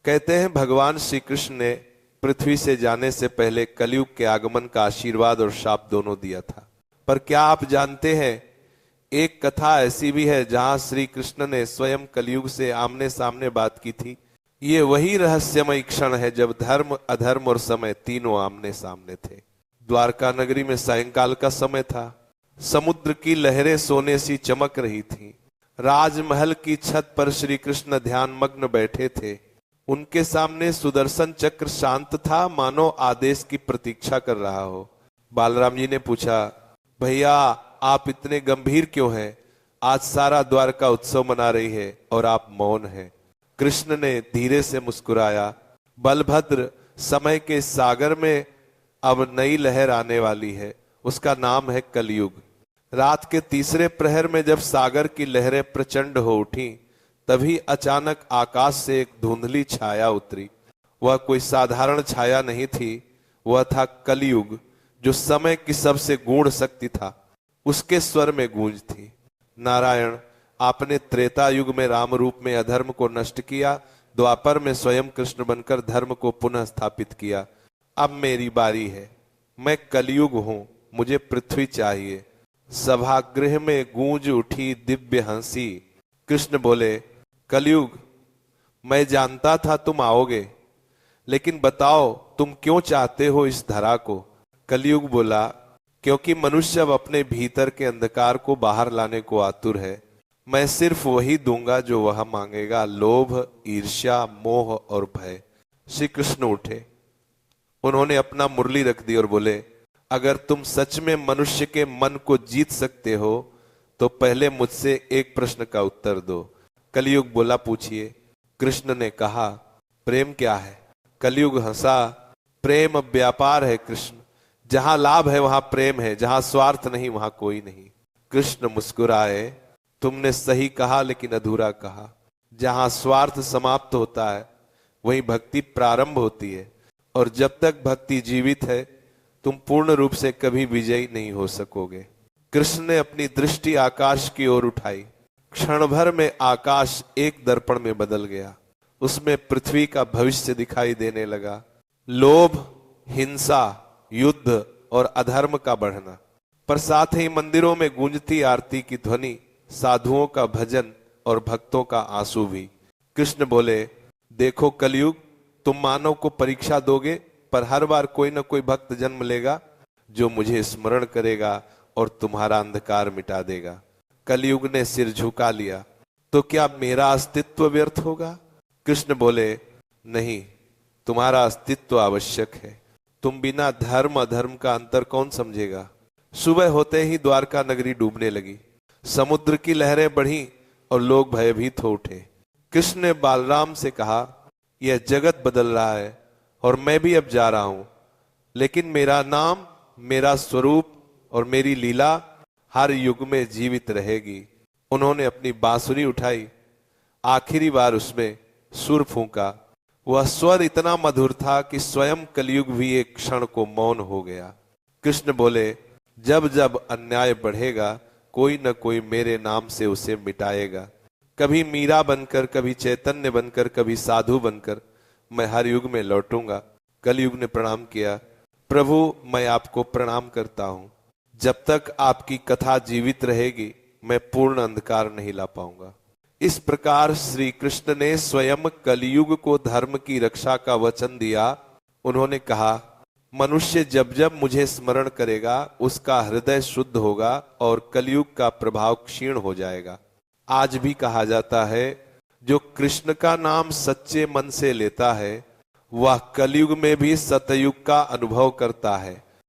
कहते हैं भगवान श्री कृष्ण ने पृथ्वी से जाने से पहले कलयुग के आगमन का आशीर्वाद और शाप दोनों दिया था। पर क्या आप जानते हैं, एक कथा ऐसी भी है जहां श्री कृष्ण ने स्वयं कलयुग से आमने सामने बात की थी। ये वही रहस्यमय क्षण है जब धर्म, अधर्म और समय तीनों आमने सामने थे। द्वारका नगरी में सायंकाल का समय था। समुद्र की लहरें सोने सी चमक रही थीं। राजमहल की छत पर श्री कृष्ण ध्यान मग्न बैठे थे। उनके सामने सुदर्शन चक्र शांत था, मानो आदेश की प्रतीक्षा कर रहा हो। बालराम जी ने पूछा, भैया आप इतने गंभीर क्यों हैं? आज सारा द्वारका उत्सव मना रही है और आप मौन हैं। कृष्ण ने धीरे से मुस्कुराया, बलभद्र, समय के सागर में अब नई लहर आने वाली है, उसका नाम है कलयुग। रात के तीसरे प्रहर में जब सागर की लहरें प्रचंड हो उठी, तभी अचानक आकाश से एक धुंधली छाया उतरी। वह कोई साधारण छाया नहीं थी, वह था कलयुग, जो समय की सबसे गूढ़ शक्ति था। उसके स्वर में गूंज थी, नारायण, आपने त्रेता युग में राम रूप में अधर्म को नष्ट किया, द्वापर में स्वयं कृष्ण बनकर धर्म को पुनः स्थापित किया। अब मेरी बारी है, मैं कलयुग हूं, मुझे पृथ्वी चाहिए। सभागृह में गूंज उठी दिव्य हंसी। कृष्ण बोले, कलयुग, मैं जानता था तुम आओगे, लेकिन बताओ तुम क्यों चाहते हो इस धरा को? कलयुग बोला, क्योंकि मनुष्य अब अपने भीतर के अंधकार को बाहर लाने को आतुर है। मैं सिर्फ वही दूंगा जो वह मांगेगा, लोभ, ईर्ष्या, मोह और भय। श्री कृष्ण उठे, उन्होंने अपना मुरली रख दी और बोले, अगर तुम सच में मनुष्य के मन को जीत सकते हो तो पहले मुझसे एक प्रश्न का उत्तर दो। कलयुग बोला, पूछिए। कृष्ण ने कहा, प्रेम क्या है? कलयुग हंसा, प्रेम व्यापार है कृष्ण, जहां लाभ है वहां प्रेम है, जहां स्वार्थ नहीं वहां कोई नहीं। कृष्ण मुस्कुराए, तुमने सही कहा लेकिन अधूरा कहा। जहां स्वार्थ समाप्त होता है वहीं भक्ति प्रारंभ होती है, और जब तक भक्ति जीवित है तुम पूर्ण रूप से कभी विजयी नहीं हो सकोगे। कृष्ण ने अपनी दृष्टि आकाश की ओर उठाई। क्षण भर में आकाश एक दर्पण में बदल गया। उसमें पृथ्वी का भविष्य दिखाई देने लगा। लोभ, हिंसा, युद्ध और अधर्म का बढ़ना, पर साथ ही मंदिरों में गूंजती आरती की ध्वनि, साधुओं का भजन और भक्तों का आंसू भी। कृष्ण बोले, देखो कलयुग, तुम मानव को परीक्षा दोगे, पर हर बार कोई न कोई भक्त जन्म लेगा जो मुझे स्मरण करेगा और तुम्हारा अंधकार मिटा देगा। कलयुग ने सिर झुका लिया, तो क्या मेरा अस्तित्व व्यर्थ होगा? कृष्ण बोले, नहीं, तुम्हारा अस्तित्व आवश्यक है। तुम बिना धर्म अधर्म का अंतर कौन समझेगा? सुबह होते ही द्वारका नगरी डूबने लगी। समुद्र की लहरें बढ़ी और लोग भयभीत हो उठे। कृष्ण ने बालराम से कहा, यह जगत बदल रहा है और मैं भी अब जा रहा हूं, लेकिन मेरा नाम, मेरा स्वरूप और मेरी लीला हर युग में जीवित रहेगी। उन्होंने अपनी बांसुरी उठाई, आखिरी बार उसमें सुर फूंका। वह स्वर इतना मधुर था कि स्वयं कलयुग भी एक क्षण को मौन हो गया। कृष्ण बोले, जब जब अन्याय बढ़ेगा कोई न कोई मेरे नाम से उसे मिटाएगा। कभी मीरा बनकर, कभी चैतन्य बनकर, कभी साधु बनकर मैं हर युग में लौटूंगा। कलयुग ने प्रणाम किया, प्रभु मैं आपको प्रणाम करता हूं। जब तक आपकी कथा जीवित रहेगी मैं पूर्ण अंधकार नहीं ला पाऊंगा। इस प्रकार श्री कृष्ण ने स्वयं कलयुग को धर्म की रक्षा का वचन दिया। उन्होंने कहा, मनुष्य जब जब मुझे स्मरण करेगा उसका हृदय शुद्ध होगा और कलयुग का प्रभाव क्षीण हो जाएगा। आज भी कहा जाता है, जो कृष्ण का नाम सच्चे मन से लेता है वह कलयुग में भी सतयुग का अनुभव करता है।